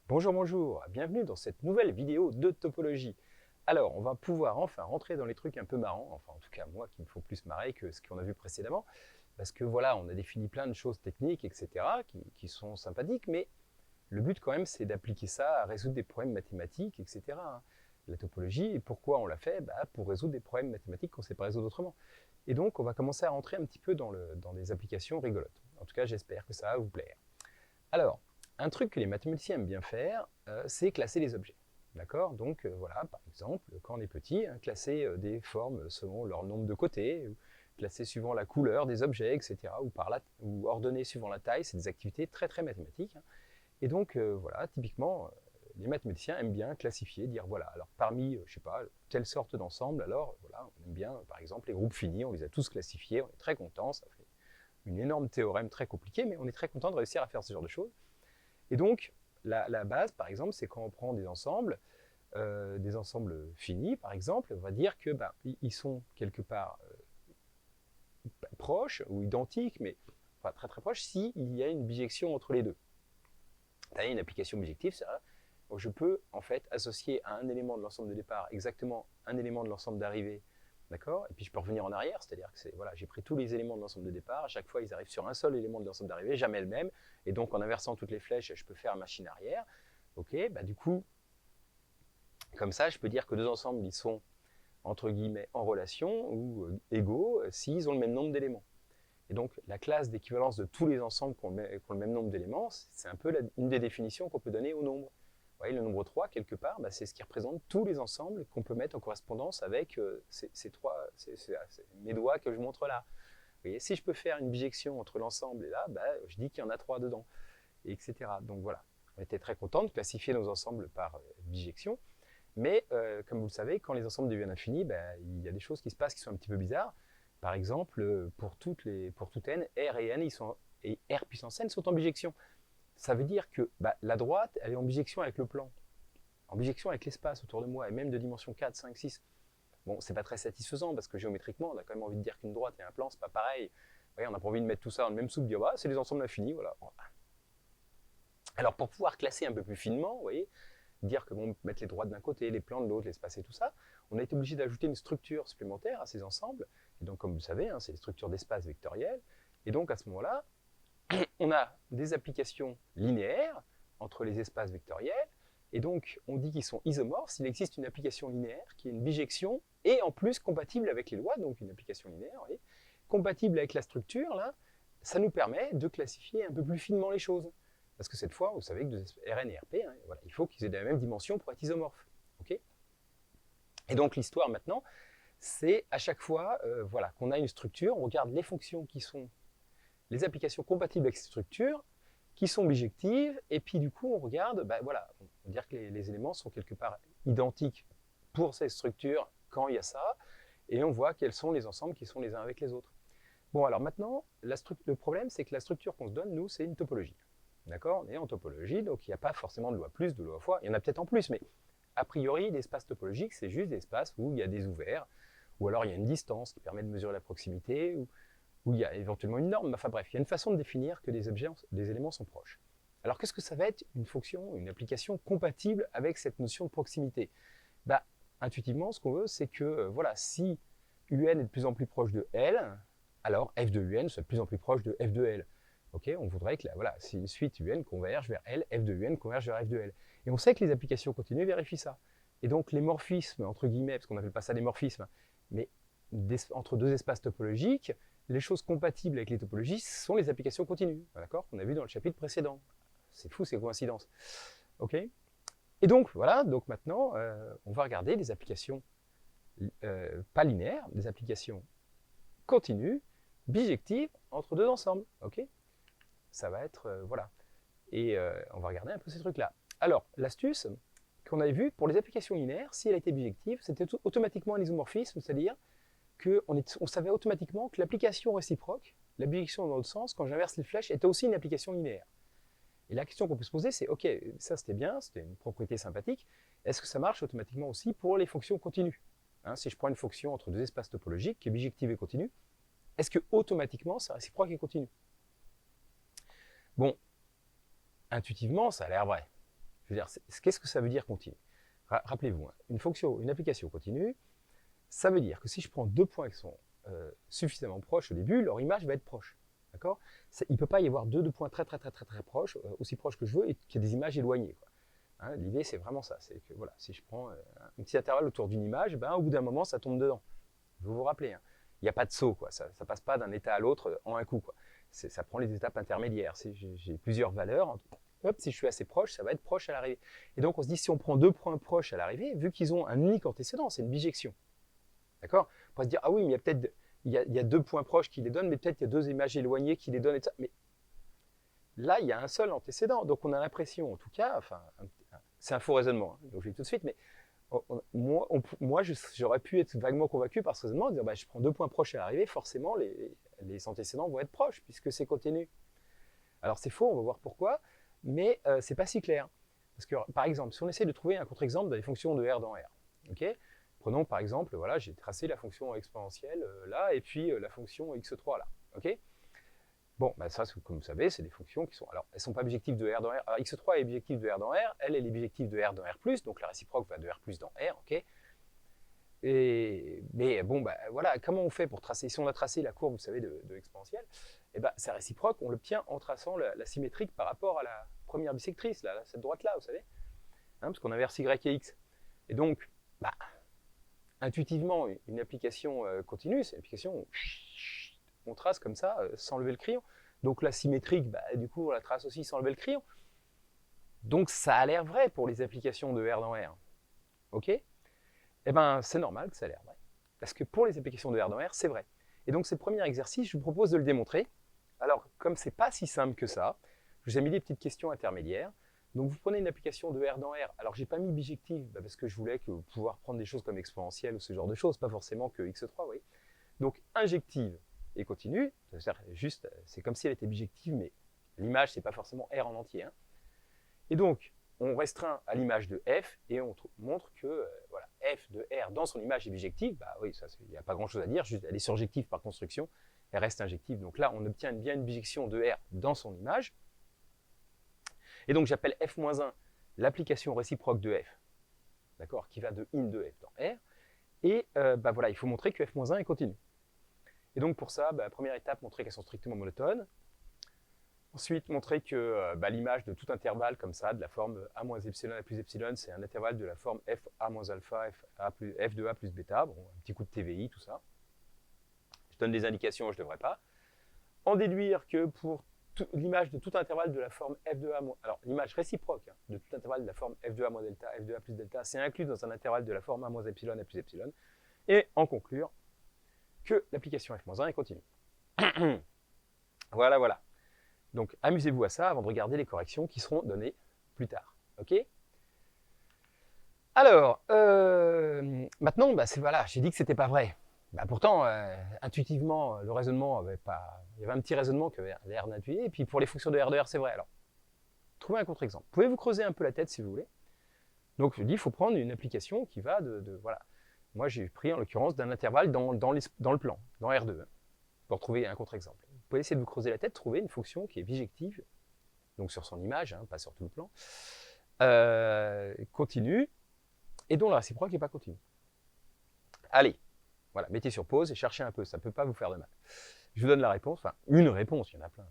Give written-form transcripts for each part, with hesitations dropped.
Bonjour, bonjour, bienvenue dans cette nouvelle vidéo de topologie. Alors, on va pouvoir enfin rentrer dans les trucs un peu marrants, enfin en tout cas moi qui me font plus marrer que ce qu'on a vu précédemment, parce que voilà, on a défini plein de choses techniques, etc., qui sont sympathiques, mais le but quand même c'est d'appliquer ça à résoudre des problèmes mathématiques, etc. hein. La topologie, et pourquoi on l'a fait? Pour résoudre des problèmes mathématiques qu'on ne sait pas résoudre autrement. Et donc on va commencer à rentrer un petit peu dans des applications rigolotes. En tout cas, j'espère que ça va vous plaire. Alors, un truc que les mathématiciens aiment bien faire, c'est classer les objets. D'accord? Donc voilà, par exemple, quand on est petit, hein, classer des formes selon leur nombre de côtés, ou classer suivant la couleur des objets, etc., ou ordonner suivant la taille, c'est des activités très très mathématiques. hein. Et donc voilà, typiquement, les mathématiciens aiment bien classifier, dire voilà, alors parmi, je sais pas, telle sorte d'ensemble, alors voilà, on aime bien, par exemple, les groupes finis, on les a tous classifiés, on est très contents, ça fait une énorme théorème très compliqué, mais on est très content de réussir à faire ce genre de choses. Et donc, la base, par exemple, c'est quand on prend des ensembles finis, par exemple, on va dire que ils sont quelque part proches ou identiques, mais pas très très proches, s'il y a une bijection entre les deux. C'est-à-dire une application bijective, c'est vrai. Donc je peux en fait associer à un élément de l'ensemble de départ exactement un élément de l'ensemble d'arrivée, d'accord? Et puis je peux revenir en arrière, c'est-à-dire que voilà, j'ai pris tous les éléments de l'ensemble de départ, à chaque fois ils arrivent sur un seul élément de l'ensemble d'arrivée, jamais le même, et donc en inversant toutes les flèches, je peux faire machine arrière. Ok, du coup, comme ça, je peux dire que deux ensembles ils sont entre guillemets en relation ou égaux s'ils ont le même nombre d'éléments. Et donc la classe d'équivalence de tous les ensembles qui ont le même nombre d'éléments, c'est un peu une des définitions qu'on peut donner au nombre. Vous voyez, le nombre 3, quelque part, c'est ce qui représente tous les ensembles qu'on peut mettre en correspondance avec mes doigts que je montre là. Vous voyez, si je peux faire une bijection entre l'ensemble et là, je dis qu'il y en a 3 dedans, etc. Donc voilà, on était très content de classifier nos ensembles par bijection, mais comme vous le savez, quand les ensembles deviennent infinis, il y a des choses qui se passent qui sont un petit peu bizarres. Par exemple, pour tout n, R et n et R puissance n sont en bijection. Ça veut dire que la droite, elle est en bijection avec le plan, en bijection avec l'espace autour de moi, et même de dimension 4, 5, 6. Bon, c'est pas très satisfaisant, parce que géométriquement, on a quand même envie de dire qu'une droite et un plan, c'est pas pareil. Vous voyez, on n'a pas envie de mettre tout ça dans le même soupe, dire c'est les ensembles infinis, voilà. Alors pour pouvoir classer un peu plus finement, vous voyez, dire que mettre les droites d'un côté, les plans de l'autre, l'espace et tout ça, on a été obligé d'ajouter une structure supplémentaire à ces ensembles. Et donc, comme vous le savez, c'est des structures d'espace vectoriel. Et donc, à ce moment-là, on a des applications linéaires entre les espaces vectoriels. Et donc, on dit qu'ils sont isomorphes s'il existe une application linéaire qui est une bijection et en plus compatible avec les lois, donc une application linéaire, voyez, compatible avec la structure, là, ça nous permet de classifier un peu plus finement les choses. Parce que cette fois, vous savez que Rn et Rp, voilà, il faut qu'ils aient la même dimension pour être isomorphes. Okay, et donc l'histoire maintenant, c'est à chaque fois voilà, qu'on a une structure, on regarde les fonctions qui sont les applications compatibles avec cette structure, qui sont bijectives, et puis du coup on regarde, voilà, on va dire que les éléments sont quelque part identiques pour ces structures quand il y a ça, et on voit quels sont les ensembles qui sont les uns avec les autres. Bon, alors maintenant, le problème, c'est que la structure qu'on se donne, nous, c'est une topologie. D'accord? On est en topologie, donc il n'y a pas forcément de loi plus, de loi fois. Il y en a peut-être en plus, mais a priori, l'espace topologique, c'est juste des espaces où il y a des ouverts, ou alors il y a une distance qui permet de mesurer la proximité, où il y a éventuellement une norme. Enfin bref, il y a une façon de définir que des éléments sont proches. Alors qu'est-ce que ça va être une fonction, une application compatible avec cette notion de proximité? Intuitivement, ce qu'on veut, c'est que voilà, si UN est de plus en plus proche de L, alors f de UN soit de plus en plus proche de f de L. Okay, on voudrait que voilà, si une suite UN converge vers L, f de UN converge vers f de L. Et on sait que les applications continues vérifient ça. Et donc les morphismes, entre guillemets, parce qu'on n'appelle pas ça des morphismes, mais entre deux espaces topologiques, les choses compatibles avec les topologies sont les applications continues, d'accord, qu'on a vu dans le chapitre précédent. C'est fou ces coïncidences. Ok. Et donc voilà, donc maintenant, on va regarder des applications pas linéaires, des applications continues, bijectives entre deux ensembles. Ok. Ça va être, voilà. Et on va regarder un peu ces trucs-là. Alors, l'astuce qu'on avait vue, pour les applications linéaires, si elle était bijective, c'était automatiquement un isomorphisme, c'est-à-dire qu'on savait automatiquement que l'application réciproque, la bijection dans l'autre sens, quand j'inverse les flèches, était aussi une application linéaire. Et la question qu'on peut se poser, c'est, ok, ça c'était bien, c'était une propriété sympathique, est-ce que ça marche automatiquement aussi pour les fonctions continues? Si je prends une fonction entre deux espaces topologiques qui est bijective et continue, est-ce que automatiquement c'est réciproque et continu? Bon, intuitivement, ça a l'air vrai. Je veux dire, qu'est-ce que ça veut dire continu? Rappelez-vous, hein, une application continue, ça veut dire que si je prends deux points qui sont suffisamment proches au début, leur image va être proche. D'accord? Il ne peut pas y avoir deux points très proches, aussi proches que je veux, et qu'il y ait des images éloignées, quoi. Hein, l'idée, c'est vraiment ça. C'est que voilà, si je prends un petit intervalle autour d'une image, ben, au bout d'un moment, ça tombe dedans. Vous vous rappelez, hein, il n'y a pas de saut, quoi. Ça ne passe pas d'un état à l'autre en un coup, quoi. Ça prend les étapes intermédiaires. Si j'ai plusieurs valeurs, hop, si je suis assez proche, ça va être proche à l'arrivée. Et donc, on se dit, si on prend deux points proches à l'arrivée, vu qu'ils ont un unique antécédent, c'est une bijection. D'accord? On pourrait se dire, ah oui, mais il y a peut-être il y a deux points proches qui les donnent, mais peut-être qu'il y a deux images éloignées qui les donnent, et ça. Mais là, il y a un seul antécédent. Donc, on a l'impression, en tout cas, enfin, c'est un faux raisonnement, hein, donc je vais tout de suite, mais moi j'aurais pu être vaguement convaincu par ce raisonnement, en disant, bah, je prends deux points proches à l'arrivée, forcément, les antécédents vont être proches, puisque c'est continu. Alors, c'est faux, on va voir pourquoi, mais c'est pas si clair. Parce que, par exemple, si on essaie de trouver un contre-exemple des fonctions de R dans R, ok? Prenons par exemple, voilà, j'ai tracé la fonction exponentielle là, et puis la fonction x3 là. Ok? Bon, bah ça, comme vous savez, c'est des fonctions qui sont. Alors, elles ne sont pas bijectives de R dans R. Alors, x3 est bijective de R dans R, elle est bijective de R dans R, donc la réciproque va de R dans R, ok? Mais bon, bah voilà, comment on fait pour tracer? Si on a tracé la courbe, vous savez, de exponentielle, et ben, sa réciproque, on l'obtient en traçant la symétrique par rapport à la première bisectrice, là, cette droite-là, vous savez? Hein, parce qu'on inverse y et x. Et donc, bah, intuitivement, une application continue, c'est une application où on trace comme ça, sans lever le crayon. Donc la symétrique, bah, du coup, on la trace aussi sans lever le crayon. Donc ça a l'air vrai pour les applications de R dans R. Ok? Eh bien, c'est normal que ça a l'air vrai. Parce que pour les applications de R dans R, c'est vrai. Et donc, c'est le premier exercice, je vous propose de le démontrer. Alors, comme c'est pas si simple que ça, je vous ai mis des petites questions intermédiaires. Donc, vous prenez une application de R dans R. Alors, j'ai pas mis bijective, parce que je voulais pouvoir prendre des choses comme exponentielle ou ce genre de choses, pas forcément que x3, vous voyez. Donc, injective et continue, c'est comme si elle était bijective, mais l'image, c'est pas forcément R en entier. Hein. Et donc, on restreint à l'image de f et on montre que voilà, f de R dans son image est bijective. Bah oui, il n'y a pas grand-chose à dire, juste elle est surjective par construction, elle reste injective. Donc là, on obtient bien une bijection de R dans son image. Et donc, j'appelle f-1 l'application réciproque de f, d'accord, qui va de in de f dans R. Et bah voilà, il faut montrer que f-1 est continu. Et donc, pour ça, bah, première étape, montrer qu'elles sont strictement monotones. Ensuite, montrer que l'image de tout intervalle comme ça, de la forme a moins epsilon a plus epsilon, c'est un intervalle de la forme f a moins alpha, f de a plus bêta, bon, un petit coup de TVI, tout ça. Je donne des indications, je ne devrais pas. En déduire que pour l'image de tout intervalle de la forme f de a moins, alors l'image réciproque hein, de tout intervalle de la forme f de a moins delta, f de a plus delta, c'est inclus dans un intervalle de la forme a moins epsilon a plus epsilon. Et en conclure que l'application f-1 est continue. Voilà, voilà. Donc, amusez-vous à ça avant de regarder les corrections qui seront données plus tard. Ok? Alors, maintenant, bah, voilà, j'ai dit que c'était pas vrai. Bah, pourtant, intuitivement, le raisonnement avait pas. Il y avait un petit raisonnement qui avait l'air d'intuiter. Et puis pour les fonctions de R de R, c'est vrai. Alors, trouvez un contre-exemple. Pouvez-vous creuser un peu la tête si vous voulez. Donc, je dis, il faut prendre une application qui va voilà. Moi, j'ai pris en l'occurrence d'un intervalle dans le plan, dans R2, pour trouver un contre-exemple. Vous pouvez essayer de vous creuser la tête, trouver une fonction qui est bijective, donc sur son image, hein, pas sur tout le plan, continue, et dont la réciproque n'est pas continue. Allez, voilà, mettez sur pause et cherchez un peu, ça ne peut pas vous faire de mal. Je vous donne la réponse, enfin une réponse, il y en a plein.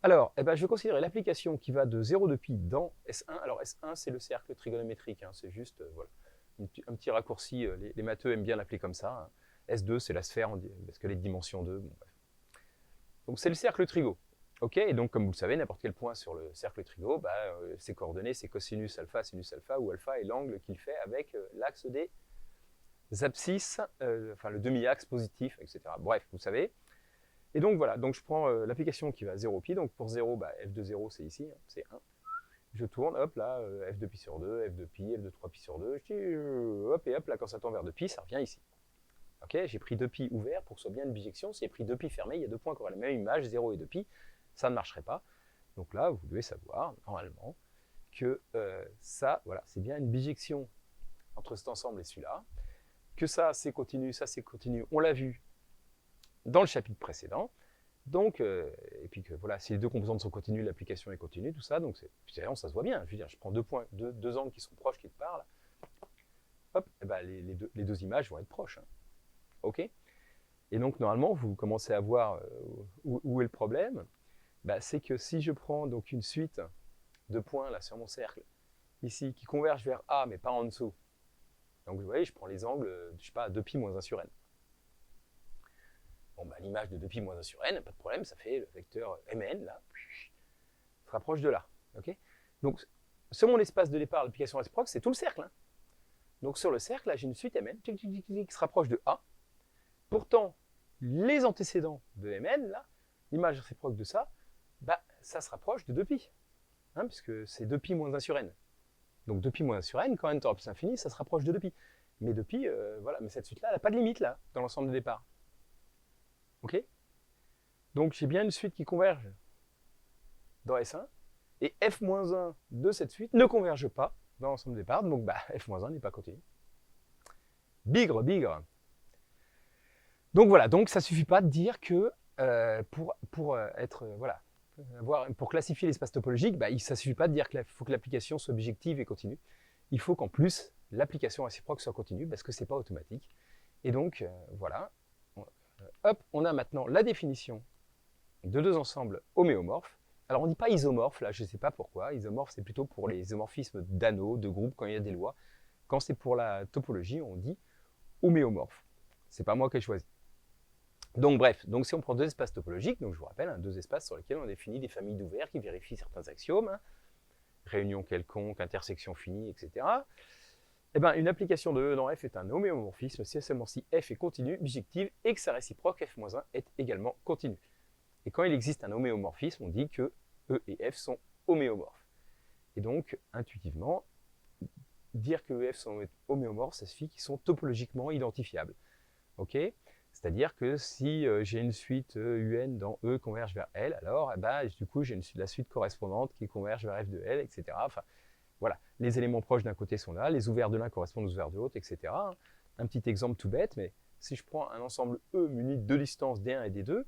Alors, je vais considérer l'application qui va de 0 de pi dans S1. Alors S1, c'est le cercle trigonométrique, hein, c'est juste voilà, un petit raccourci, les matheux aiment bien l'appeler comme ça. Hein. S2, c'est la sphère, parce qu'elle est de dimension 2, bon, bref. Donc c'est le cercle trigo. Ok, et donc comme vous le savez, n'importe quel point sur le cercle trigo, ses coordonnées, c'est cosinus alpha, où alpha est l'angle qu'il fait avec l'axe des abscisses, enfin le demi-axe positif, etc. Bref, vous savez. Et donc voilà, donc je prends l'application qui va à 0 pi, donc pour 0, f de 0 c'est ici, hein, c'est 1. Je tourne, hop là, f de pi sur 2, f de pi, f de 3 pi sur 2, je dis, hop et hop, là quand ça tend vers 2 pi, ça revient ici. Okay, j'ai pris 2pi ouvert pour que ce soit bien une bijection. Si j'ai pris 2pi fermé, il y a deux points qui auraient la même image, 0 et 2pi. Ça ne marcherait pas. Donc là, vous devez savoir, normalement, que ça, voilà, c'est bien une bijection entre cet ensemble et celui-là. Que ça, c'est continu, on l'a vu dans le chapitre précédent. Donc, et puis que voilà, si les deux composantes sont continues, l'application est continue, tout ça, donc ça se voit bien. Je veux dire, je prends deux points, deux angles qui sont proches quelque part, là. Hop, et ben les deux images vont être proches. Hein. OK? Et donc, normalement, vous commencez à voir où est le problème. Bah, c'est que si je prends donc une suite de points là sur mon cercle, ici, qui convergent vers A, mais pas en dessous. Donc, vous voyez, je prends les angles, je sais pas, 2π moins 1 sur n. Bon, bah, l'image de 2π moins 1 sur n, pas de problème, ça fait le vecteur mn, là, se rapproche de là. Okay, donc, sur mon espace de départ, l'application réciproque, c'est tout le cercle. Hein. Donc, sur le cercle, là, j'ai une suite mn qui se rapproche de A. Pourtant, les antécédents de mn, là, l'image réciproque de ça, bah, ça se rapproche de 2π, hein, puisque c'est 2π moins 1 sur n. Donc 2π moins 1 sur n, quand n tend à plus infini, ça se rapproche de 2π. Mais 2π, voilà, mais cette suite-là, elle n'a pas de limite, là, dans l'ensemble de départ. OK? Donc j'ai bien une suite qui converge dans S1, et f-1 de cette suite ne converge pas dans l'ensemble de départ, donc bah, f-1 n'est pas continu. Bigre, bigre. Donc voilà, donc ça ne suffit pas de dire que pour classifier l'espace topologique, bah, ça ne suffit pas de dire qu'il faut que l'application soit bijective et continue. Il faut qu'en plus, l'application réciproque soit continue, parce que ce n'est pas automatique. Et donc, voilà. Hop, on a maintenant la définition de deux ensembles homéomorphes. Alors, on ne dit pas isomorphes, là, je ne sais pas pourquoi. Isomorphe, c'est plutôt pour les isomorphismes d'anneaux, de groupes, quand il y a des lois. Quand c'est pour la topologie, on dit homéomorphe. Ce n'est pas moi qui ai choisi. Donc bref, donc si on prend deux espaces topologiques, donc je vous rappelle, hein, deux espaces sur lesquels on définit des familles d'ouverts qui vérifient certains axiomes, hein, réunion quelconque, intersection finie, etc. Eh ben, une application de E dans F est un homéomorphisme si et seulement si F est continu, bijective, et que sa réciproque F-1 est également continue. Et quand il existe un homéomorphisme, on dit que E et F sont homéomorphes. Et donc, intuitivement, dire que E et F sont homéomorphes, ça suffit qu'ils sont topologiquement identifiables. Ok ? C'est-à-dire que si j'ai une suite UN dans E converge vers L, alors du coup j'ai la suite correspondante qui converge vers F de L, etc. Enfin, voilà, les éléments proches d'un côté sont là, les ouverts de l'un correspondent aux ouverts de l'autre, etc. Un petit exemple tout bête, mais si je prends un ensemble E muni de deux distances D1 et D2,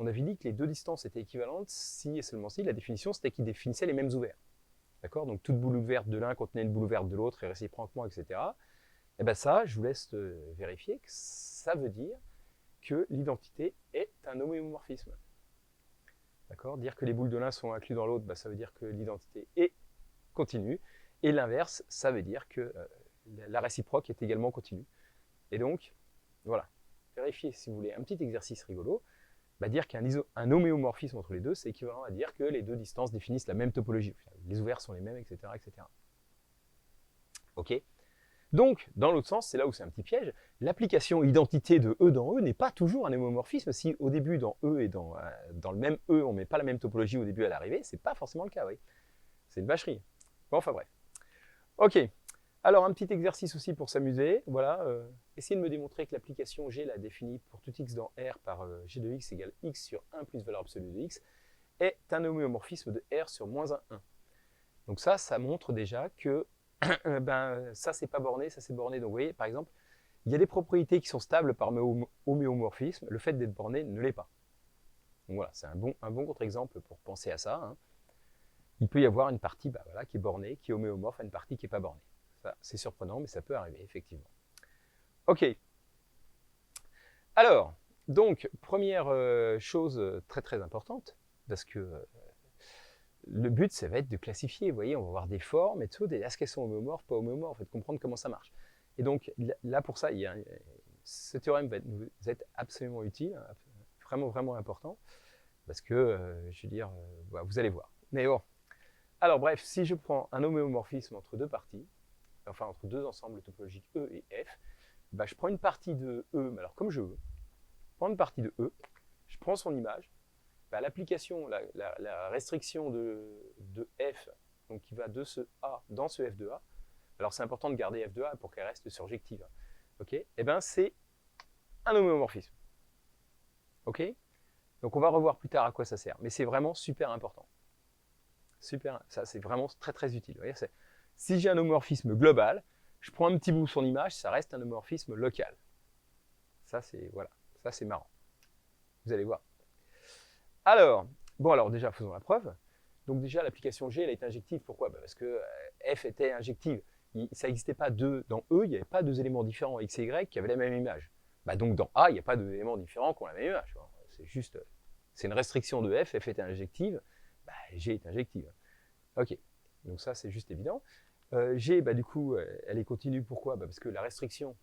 on avait dit que les deux distances étaient équivalentes si et seulement si la définition c'était qu'ils définissaient les mêmes ouverts. D'accord? Donc toute boule ouverte de l'un contenait une boule ouverte de l'autre et réciproquement, etc. Et bien ça, je vous laisse vérifier que ça veut dire que l'identité est un homéomorphisme. D'accord? Dire que les boules de l'un sont incluses dans l'autre, ça veut dire que l'identité est continue. Et l'inverse, ça veut dire que la réciproque est également continue. Et donc, voilà. Vérifiez si vous voulez un petit exercice rigolo. Dire qu'un homéomorphisme entre les deux, c'est équivalent à dire que les deux distances définissent la même topologie. Les ouverts sont les mêmes, etc. etc. OK? Donc, dans l'autre sens, c'est là où c'est un petit piège, l'application identité de E dans E n'est pas toujours un homéomorphisme. Si au début, dans E et dans le même E, on ne met pas la même topologie au début à l'arrivée, c'est pas forcément le cas, oui. C'est une vacherie. Bon, enfin bref. Ok. Alors, un petit exercice aussi pour s'amuser. Voilà. Essayez de me démontrer que l'application G, la définie pour tout x dans R par G de x égale x sur 1 plus valeur absolue de x, est un homéomorphisme de R sur moins 1, 1. Donc ça montre déjà que ça c'est pas borné, ça c'est borné. Donc vous voyez, par exemple, il y a des propriétés qui sont stables par homéomorphisme, le fait d'être borné ne l'est pas. Donc voilà, c'est un bon contre-exemple pour penser à ça. Hein. Il peut y avoir une partie qui est bornée, qui est homéomorphe à une partie qui n'est pas bornée. Ça, c'est surprenant, mais ça peut arriver, effectivement. Ok. Alors, donc, première chose très très importante, parce que le but, ça va être de classifier. Vous voyez, on va voir des formes et tout, est-ce qu'elles sont homéomorphes, pas homéomorphes, et de comprendre comment ça marche. Et donc, là, pour ça, ce théorème va nous être absolument utile, vraiment, vraiment important, parce que, je veux dire, vous allez voir. Mais bon. Alors, bref, si je prends un homéomorphisme entre deux parties, enfin, entre deux ensembles topologiques E et F, je prends une partie de E, mais alors comme je veux, je prends une partie de E, je prends son image, l'application, la restriction de F, donc qui va de ce A dans ce F de A, alors c'est important de garder F de A pour qu'elle reste surjective, ok? Et c'est un homéomorphisme, ok? Donc on va revoir plus tard à quoi ça sert, mais c'est vraiment super important. Super, ça c'est vraiment très très utile. Vous voyez, si j'ai un homomorphisme global, je prends un petit bout de son image, ça reste un homomorphisme local. Ça c'est voilà, ça c'est marrant. Vous allez voir. Alors, bon, alors déjà, faisons la preuve. Donc déjà, l'application G, elle est injective. Pourquoi? Parce que F était injective. Ça n'existait pas dans E, il n'y avait pas deux éléments différents, X et Y, qui avaient la même image. Donc dans A, il n'y a pas deux éléments différents qui ont la même image. C'est juste, c'est une restriction de F était injective, G est injective. Ok, donc ça c'est juste évident. G, du coup, elle est continue. Pourquoi? Parce que la restriction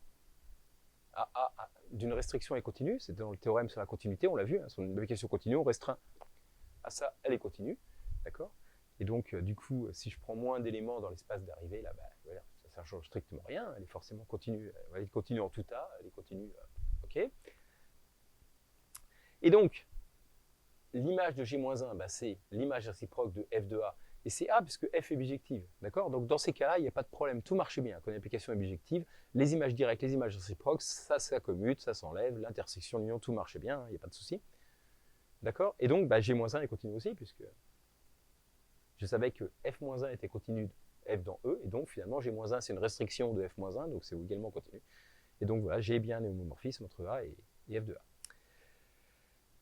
d'une restriction est continue, c'est dans le théorème sur la continuité, on l'a vu, sur une application continue, on restreint à ça, elle est continue, d'accord? Et donc, du coup, si je prends moins d'éléments dans l'espace d'arrivée, là, voilà, ça ne change strictement rien, elle est forcément continue, elle est continue en tout A, elle est continue, ok? Et donc, l'image de G-1, c'est l'image réciproque de F de A, et c'est A puisque F est bijective, d'accord? Donc dans ces cas-là, il n'y a pas de problème, tout marche bien. Quand une application est bijective, les images directes, les images réciproques, ça s'accommute, ça s'enlève, l'intersection, l'union, tout marche bien, il n'y a pas de souci. D'accord? Et donc G-1 est continu aussi, puisque je savais que F-1 était continu de F dans E, et donc finalement G-1 c'est une restriction de F-1, donc c'est également continu. Et donc voilà, j'ai bien un homomorphisme entre A et F de A.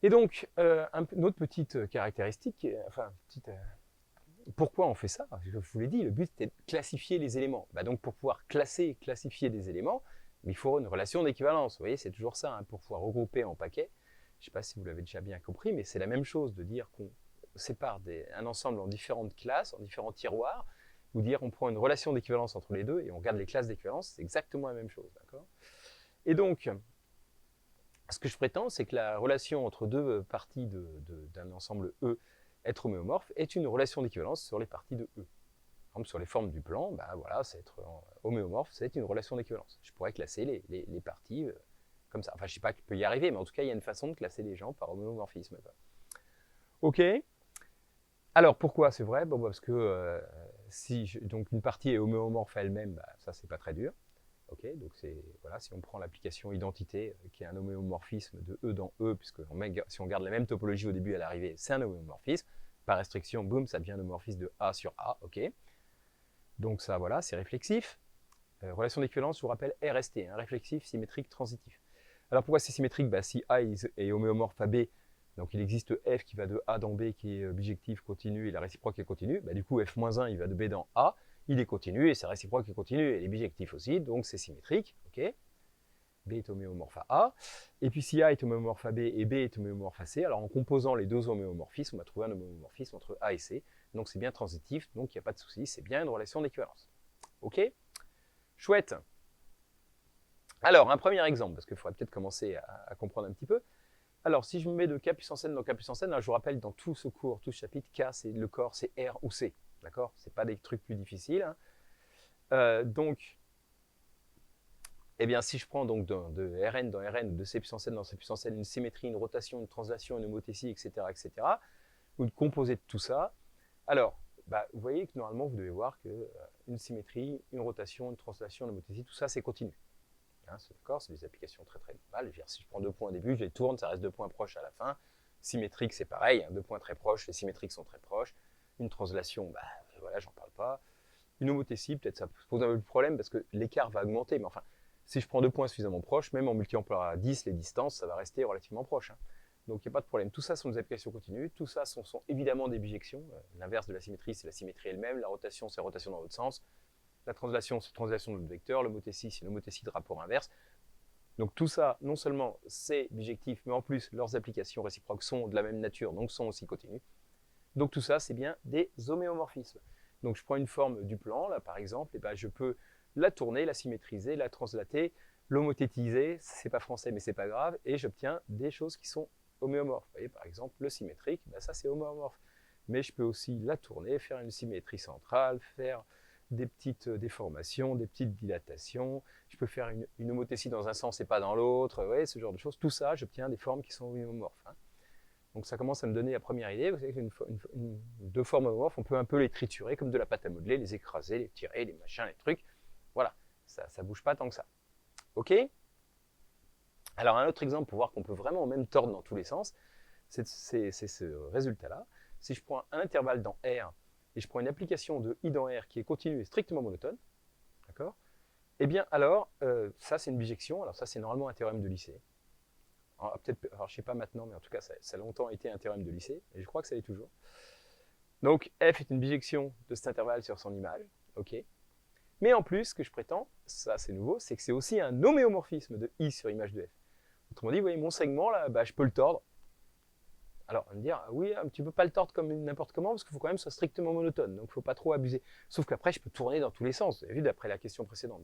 Et donc, une autre petite caractéristique, pourquoi on fait ça? Je vous l'ai dit, le but c'était de classifier les éléments. Donc pour pouvoir classifier des éléments, il faut une relation d'équivalence. Vous voyez, c'est toujours ça, pour pouvoir regrouper en paquets. Je ne sais pas si vous l'avez déjà bien compris, mais c'est la même chose de dire qu'on sépare un ensemble en différentes classes, en différents tiroirs, ou dire on prend une relation d'équivalence entre les deux et on regarde les classes d'équivalence, c'est exactement la même chose. Et donc, ce que je prétends, c'est que la relation entre deux parties d'un ensemble E être homéomorphe est une relation d'équivalence sur les parties de E. Par exemple, sur les formes du plan, voilà, c'est être homéomorphe, c'est une relation d'équivalence. Je pourrais classer les parties comme ça. Enfin, je ne sais pas qu'il peut y arriver, mais en tout cas, il y a une façon de classer les gens par homéomorphisme. Ok. Alors, pourquoi c'est vrai? Parce que donc une partie est homéomorphe elle-même, ça, c'est pas très dur. Ok, donc voilà, si on prend l'application identité, qui est un homéomorphisme de E dans E, puisque si on garde la même topologie au début et à l'arrivée, c'est un homéomorphisme. Par restriction, boum, ça devient un homomorphisme de A sur A. Ok. Donc ça, voilà, c'est réflexif. Relation d'équivalence, je vous rappelle, RST, réflexif, symétrique, transitif. Alors pourquoi c'est symétrique? Si A est homéomorphe à B, donc il existe F qui va de A dans B, qui est bijectif, continu, et la réciproque est continue. Du coup, F-1, il va de B dans A, il est continu, et sa réciproque est continue, et il est bijectif aussi, donc c'est symétrique. Ok. B est homéomorphe à A. Et puis si A est homéomorphe à B et B est homéomorphe à C, alors en composant les deux homéomorphismes, on va trouver un homéomorphisme entre A et C. Donc c'est bien transitif, donc il n'y a pas de souci, c'est bien une relation d'équivalence. Ok? Chouette. Alors, un premier exemple, parce qu'il faudrait peut-être commencer à comprendre un petit peu. Alors, si je me mets de K puissance N dans K puissance N, je vous rappelle, dans tout ce cours, tout ce chapitre, K, c'est le corps, c'est R ou C. D'accord? Ce n'est pas des trucs plus difficiles. Donc, si je prends donc de Rn dans Rn, de C puissance N dans C puissance N, une symétrie, une rotation, une translation, une homothétie, etc., ou une composée de tout ça, alors, vous voyez que normalement, vous devez voir qu'une symétrie, une rotation, une translation, une homothétie, tout ça, c'est continu. C'est d'accord, c'est des applications très très normales. Si je prends 2 points au début, je les tourne, ça reste 2 points proches à la fin. Symétrique, c'est pareil, 2 points très proches, les symétriques sont très proches. Une translation, voilà, j'en parle pas. Une homothétie, peut-être ça pose un peu de problème parce que l'écart va augmenter, mais enfin, si je prends 2 points suffisamment proches, même en multipliant par 10 les distances, ça va rester relativement proche. Donc il n'y a pas de problème. Tout ça sont des applications continues, tout ça sont évidemment des bijections. L'inverse de la symétrie, c'est la symétrie elle-même, la rotation, c'est la rotation dans l'autre sens. La translation, c'est la translation de l'autre vecteur, l'homothétie, c'est une homothétie de rapport inverse. Donc tout ça, non seulement c'est bijectif, mais en plus leurs applications réciproques sont de la même nature, donc sont aussi continues. Donc tout ça, c'est bien des homéomorphismes. Donc je prends une forme du plan, là par exemple, et je peux la tourner, la symétriser, la translater, l'homothétiser, c'est pas français mais c'est pas grave, et j'obtiens des choses qui sont homéomorphes. Vous voyez, par exemple, le symétrique, ça c'est homéomorphe. Mais je peux aussi la tourner, faire une symétrie centrale, faire des petites déformations, des petites dilatations. Je peux faire une homothétie dans un sens et pas dans l'autre. Vous voyez, ce genre de choses. Tout ça, j'obtiens des formes qui sont homéomorphes. Donc ça commence à me donner la première idée. Vous savez qu'une deux formes homomorphes, on peut un peu les triturer comme de la pâte à modeler, les écraser, les tirer, les machins, les trucs. Voilà, ça ne bouge pas tant que ça. Ok? Alors un autre exemple pour voir qu'on peut vraiment même tordre dans tous les sens, c'est ce résultat-là. Si je prends un intervalle dans R et je prends une application de I dans R qui est continue et strictement monotone, d'accord? Eh bien alors, ça c'est une bijection, alors ça c'est normalement un théorème de lycée. Alors, peut-être, alors je sais pas maintenant, mais en tout cas, ça a longtemps été un théorème de lycée, et je crois que ça l'est toujours. Donc, f est une bijection de cet intervalle sur son image, ok. Mais en plus, ce que je prétends, ça c'est nouveau, c'est que c'est aussi un homéomorphisme de I sur image de f. Autrement dit, vous voyez, mon segment, là, bah, je peux le tordre. Alors, on va me dire, oui, tu ne peux pas le tordre comme n'importe comment, parce qu'il faut quand même que ce soit strictement monotone, donc il ne faut pas trop abuser. Sauf qu'après, je peux tourner dans tous les sens, vous avez vu d'après la question précédente.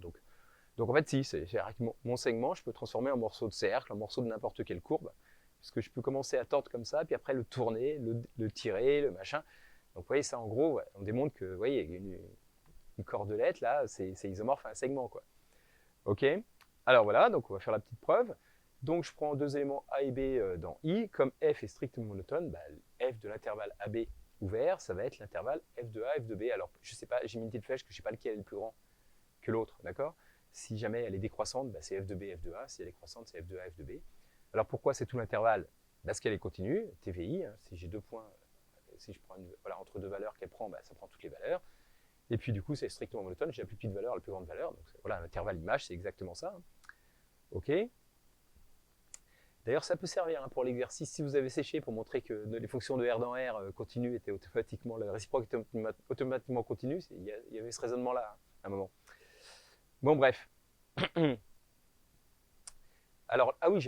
Donc en fait, si, avec mon segment, je peux transformer en morceau de cercle, en morceau de n'importe quelle courbe, puisque je peux commencer à tordre comme ça, puis après le tourner, le tirer, le machin. Donc vous voyez, ça en gros, ouais, on démontre que, vous voyez, une cordelette, là, c'est isomorphe à un segment, quoi. Ok. Alors voilà, donc on va faire la petite preuve. Donc je prends deux éléments A et B dans I. Comme f est strictement monotone, bah, f de l'intervalle AB ouvert, ça va être l'intervalle f de A, f de B. Alors je sais pas, j'ai mis une petite flèche que je sais pas lequel est le plus grand que l'autre, d'accord? Si jamais elle est décroissante, bah, c'est f de B, f de A. Si elle est croissante, c'est f de A, f de B. Alors pourquoi c'est tout l'intervalle? Parce qu'elle est continue, TVI. Hein, si j'ai deux points, si je prends voilà, entre deux valeurs qu'elle prend, bah, ça prend toutes les valeurs. Et puis du coup, c'est strictement monotone. J'ai la plus petite valeur, la plus grande valeur. Donc voilà, l'intervalle image, c'est exactement ça. Hein. Ok. D'ailleurs, ça peut servir hein, pour l'exercice si vous avez séché pour montrer que les fonctions de R dans R continues étaient automatiquement, la réciproque était automatiquement continue. Il y avait ce raisonnement-là hein, à un moment. Bon, bref. Alors, ah oui,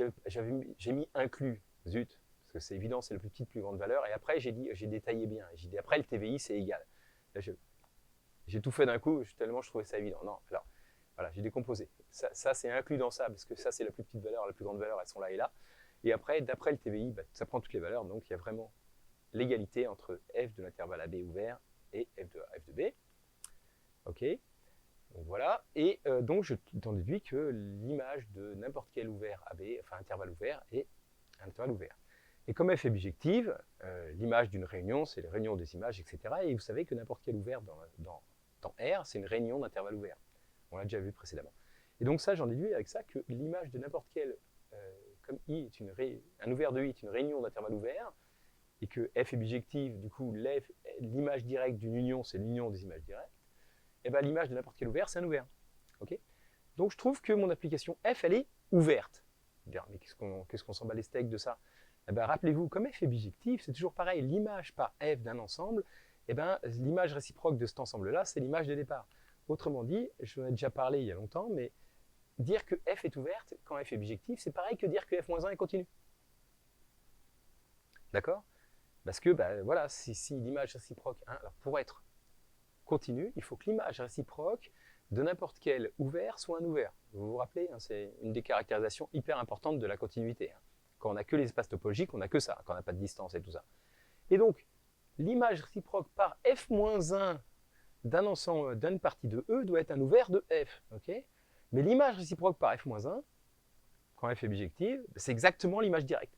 j'ai mis inclus, zut, parce que c'est évident, c'est la plus petite, plus grande valeur. Et après, j'ai détaillé bien. J'ai dit après, le TVI, c'est égal. Là, j'ai tout fait d'un coup, tellement je trouvais ça évident. Non, alors, voilà, j'ai décomposé. Ça c'est inclus dans ça, parce que ça, c'est la plus petite valeur, la plus grande valeur, elles sont là et là. Et après, d'après le TVI, bah, ça prend toutes les valeurs, donc il y a vraiment l'égalité entre f de l'intervalle AB ouvert et f de A, f de B. Ok. Donc voilà, et donc je t'en déduis que l'image de n'importe quel ouvert AB, enfin intervalle ouvert, est un intervalle ouvert. Et comme f est bijective, l'image d'une réunion, c'est la réunion des images, etc. Et vous savez que n'importe quel ouvert dans R, c'est une réunion d'intervalle ouvert. On l'a déjà vu précédemment. Et donc ça, j'en déduis avec ça que l'image de n'importe quel, comme I est un ouvert de I est une réunion d'intervalle ouvert, et que f est bijective, du coup l'image directe d'une union, c'est l'union des images directes, et bien l'image de n'importe quel ouvert, c'est un ouvert. Okay, donc je trouve que mon application f, elle est ouverte. Mais qu'est-ce qu'on s'en bat les steaks de ça? Eh ben, rappelez-vous, comme f est bijective, c'est toujours pareil, l'image par f d'un ensemble, eh ben, l'image réciproque de cet ensemble-là, c'est l'image de départ. Autrement dit, je vous en ai déjà parlé il y a longtemps, mais dire que f est ouverte quand f est bijective, c'est pareil que dire que f-1 est continue. D'accord? Parce que, ben, voilà, si l'image réciproque, hein, alors pour être continue, il faut que l'image réciproque de n'importe quel ouvert soit un ouvert. Vous vous rappelez, hein, c'est une des caractérisations hyper importantes de la continuité. Hein. Quand on n'a que les espaces topologiques, on n'a que ça, quand on n'a pas de distance et tout ça. Et donc, l'image réciproque par f-1 d'un ensemble, d'une partie de E doit être un ouvert de f. Okay, mais l'image réciproque par f-1, quand f est bijective, c'est exactement l'image directe.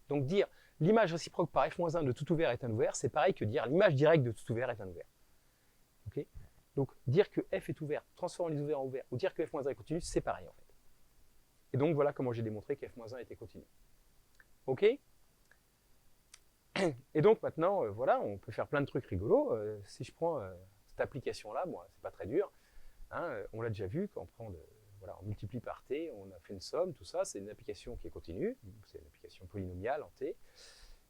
Donc dire l'image réciproque par f-1 de tout ouvert est un ouvert, c'est pareil que dire l'image directe de tout ouvert est un ouvert. Okay, donc dire que f est ouvert transforme les ouverts en ouverts, ou dire que f-1 est continu, c'est pareil en fait. Et donc voilà comment j'ai démontré que f-1 était continu. Ok. Et donc maintenant, voilà, on peut faire plein de trucs rigolos. Si je prends cette application-là, bon, c'est pas très dur. Hein, on l'a déjà vu, quand on prend voilà, on multiplie par t, on a fait une somme, tout ça, c'est une application qui est continue, c'est une application polynomiale en t.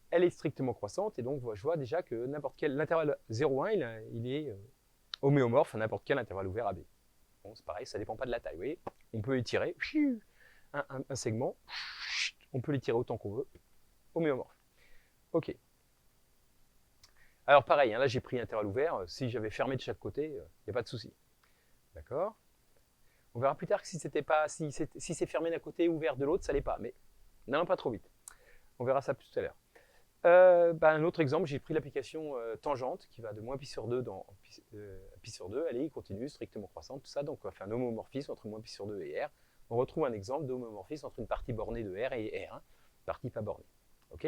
Elle est strictement croissante, et donc je vois déjà que n'importe quel, l'intervalle 0,1, il est homéomorphe à n'importe quel intervalle ouvert AB. Bon, c'est pareil, ça dépend pas de la taille, vous voyez. On peut étirer un segment, on peut l'étirer autant qu'on veut, homéomorphe. Ok. Alors pareil, hein, là j'ai pris intervalle ouvert, si j'avais fermé de chaque côté, il n'y a pas de souci. D'accord? On verra plus tard que si c'est fermé d'un côté, ouvert de l'autre, ça l'est pas. Mais non, pas trop vite. On verra ça plus tout à l'heure. Un autre exemple, j'ai pris l'application tangente qui va de moins pi sur 2 dans pi sur 2, elle est continue, strictement croissante, tout ça. Donc on va faire un homomorphisme entre moins pi sur 2 et R. On retrouve un exemple d'homomorphisme entre une partie bornée de R et R, hein, partie pas bornée. Ok?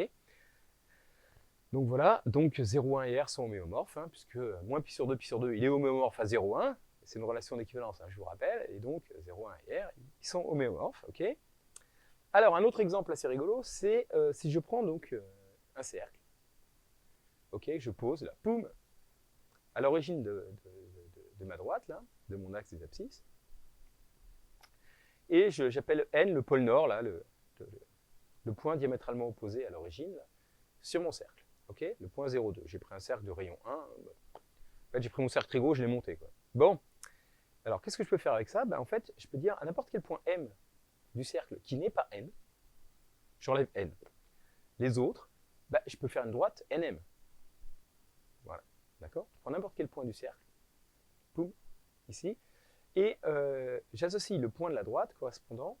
Donc voilà, donc 0,1 et R sont homéomorphes, hein, puisque moins pi sur 2, il est homéomorphe à 0,1. C'est une relation d'équivalence, hein, je vous rappelle, et donc 0,1 et R, ils sont homéomorphes. Ok. Alors un autre exemple assez rigolo, c'est si je prends donc un cercle, ok, je pose là, poum, à l'origine de ma droite, là, de mon axe des abscisses, et j'appelle N le pôle nord, là, le point diamétralement opposé à l'origine, sur mon cercle. Okay, le point 0,2. J'ai pris un cercle de rayon 1. En fait, j'ai pris mon cercle très gros, je l'ai monté, quoi. Bon, alors qu'est-ce que je peux faire avec ça? En fait, je peux dire à n'importe quel point M du cercle qui n'est pas N, j'enlève N. Les autres, je peux faire une droite NM. Voilà, d'accord? Je prends n'importe quel point du cercle, boum, ici, et j'associe le point de la droite correspondant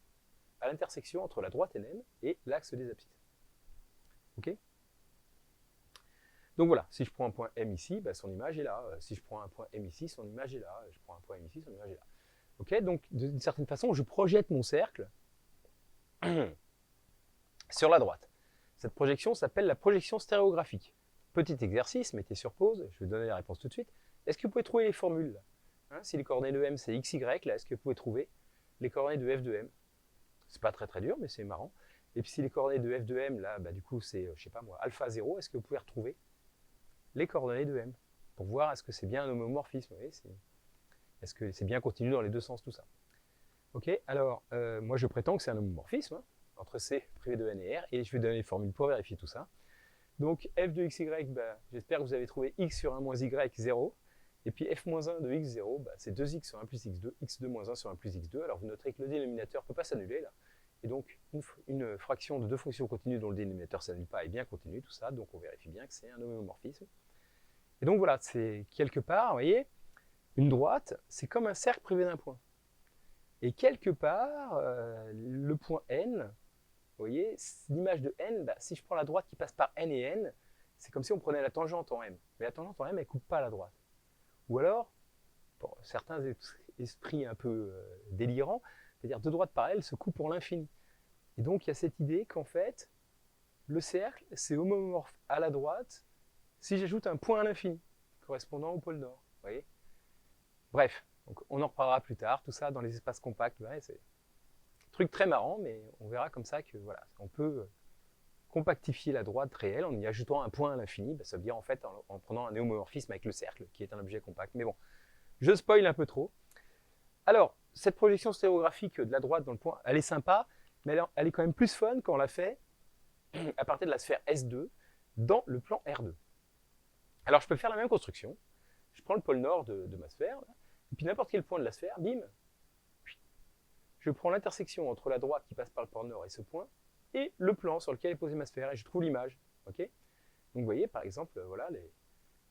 à l'intersection entre la droite NM et l'axe des abscisses. Ok? Donc voilà, si je prends un point M ici, son image est là. Si je prends un point M ici, son image est là. Je prends un point M ici, son image est là. Ok? Donc d'une certaine façon, je projette mon cercle sur la droite. Cette projection s'appelle la projection stéréographique. Petit exercice, mettez sur pause, je vais donner la réponse tout de suite. Est-ce que vous pouvez trouver les formules là, hein? Si les coordonnées de M c'est x, y, là, est-ce que vous pouvez trouver les coordonnées de f de M? C'est pas très très dur, mais c'est marrant. Et puis si les coordonnées de f de M, là, du coup c'est, je sais pas moi, alpha 0, est-ce que vous pouvez retrouver les coordonnées de M pour voir est-ce que c'est bien un homomorphisme? Est-ce que c'est bien continu dans les deux sens, tout ça? Ok, alors moi je prétends que c'est un homomorphisme hein, entre C privé de N et R, et je vais donner les formules pour vérifier tout ça. Donc f de xy, j'espère que vous avez trouvé x sur 1 moins y, 0. Et puis f-1 de x0, c'est 2x sur 1 plus x2, x2 moins 1 sur 1 plus x2. Alors vous noterez que le dénominateur ne peut pas s'annuler là. Et donc une fraction de deux fonctions continues dont le dénominateur ne s'annule pas est bien continue, tout ça. Donc on vérifie bien que c'est un homomorphisme. Et donc voilà, c'est quelque part, vous voyez, une droite, c'est comme un cercle privé d'un point. Et quelque part, le point N, vous voyez, l'image de N, si je prends la droite qui passe par N et N, c'est comme si on prenait la tangente en M. Mais la tangente en M, elle ne coupe pas la droite. Ou alors, pour certains esprits un peu délirants, c'est-à-dire deux droites parallèles se coupent pour l'infini. Et donc, il y a cette idée qu'en fait, le cercle, c'est homomorphe à la droite si j'ajoute un point à l'infini, correspondant au pôle nord. Vous voyez? Bref, donc on en reparlera plus tard, tout ça dans les espaces compacts. Ouais, c'est un truc très marrant, mais on verra comme ça que voilà, on peut compactifier la droite réelle en y ajoutant un point à l'infini, ça veut dire en fait en prenant un homomorphisme avec le cercle, qui est un objet compact. Mais bon, je spoil un peu trop. Alors, cette projection stéréographique de la droite dans le point, elle est sympa, mais elle est quand même plus fun quand on la fait à partir de la sphère S2 dans le plan R2. Alors, je peux faire la même construction. Je prends le pôle nord de ma sphère, là, et puis n'importe quel point de la sphère, bim, je prends l'intersection entre la droite qui passe par le pôle nord et ce point, et le plan sur lequel est posée ma sphère, et je trouve l'image. Okay, donc vous voyez, par exemple, voilà